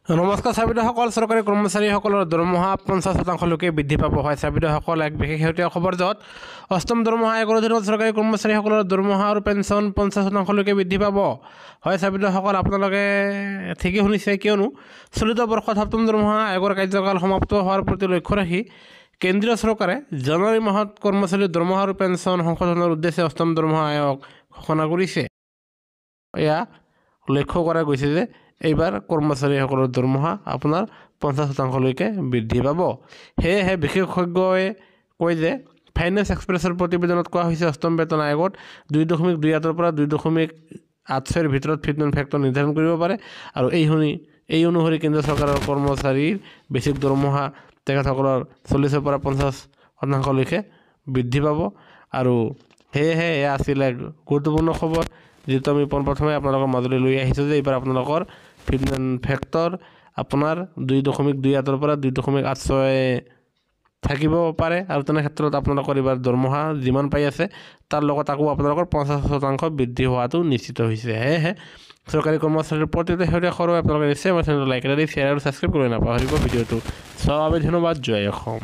নমস্কাৰ চাবিদসকল চৰকাৰী কৰ্মচাৰীসকলৰ দৰমহা 50% বৃদ্ধি পাব হয় চাবিদসকল এক বিশেষ শেহতীয়া খবৰ য'ত অষ্টম দৰমহা আয়োগৰ অধীনত চৰকাৰী কৰ্মচাৰীসকলৰ দৰমহা আৰু পেঞ্চন 50% বৃদ্ধি পাব হয় চাবিদসকল আপোনালোকে ঠিকই শুনিছে কিয়নো চলিত বৰ্ষত সপ্তম দৰমহা আয়োগৰ কাৰ্যকাল সমাপ্ত হোৱাৰ প্ৰতি লক্ষ্য ৰাখি কেন্দ্ৰীয় চৰকাৰে জানুৱাৰী মাহত কৰ্মচাৰীৰ দৰমহা আৰু পেঞ্চন সংশোধনৰ উদ্দেশ্যে অষ্টম দৰমহা আয়োগ ঘোষণা কৰিছে। এয়া লক্ষ্য কৰা গৈছে যে এইবাৰ কৰ্মচাৰীসকলৰ দৰমহা আপোনাৰ 50% বৃদ্ধি পাব। সেয়েহে বিশেষজ্ঞই কয় যে ফাইনেন্স এক্সপ্ৰেছৰ প্ৰতিবেদনত কোৱা হৈছে অষ্টম বেতন আয়োগত 2.28 পৰা 2.86 ভিতৰত ফিটমেণ্ট ফেক্টৰ নিৰ্ধাৰণ কৰিব পাৰে আৰু এই অনুসৰি কেন্দ্ৰীয় চৰকাৰৰ কৰ্মচাৰীৰ বেছিক দৰমহা তেখেতসকলৰ 40 পৰা 50% বৃদ্ধি পাব আৰু সেয়েহে এয়া আছিল এক গুৰুত্বপূৰ্ণ খবৰ যিটো আমি পোনপ্ৰথমে আপোনালোকৰ মাজলৈ লৈ আহিছোঁ যে এইবাৰ আপোনালোকৰ ফিটমেণ্ট ফেক্টৰ আপোনাৰ 2.28 পৰা 2.86 থাকিব পাৰে আৰু তেনে ক্ষেত্ৰত আপোনালোকৰ এইবাৰ দৰমহা যিমান পাই আছে তাৰ লগত আকৌ আপোনালোকৰ 50% বৃদ্ধি হোৱাটো নিশ্চিত হৈছে। সেয়েহে চৰকাৰী কৰ্মচাৰীৰ প্ৰতিটো শেহতীয়া খবৰ আপোনালোকে নিশ্চয় আমাৰ চেনেলটো লাইক কৰি শ্বেয়াৰ আৰু ছাবস্ক্ৰাইব কৰি নাপাহৰিব ভিডিঅ'টো। চব ধন্যবাদ। জয় অসম।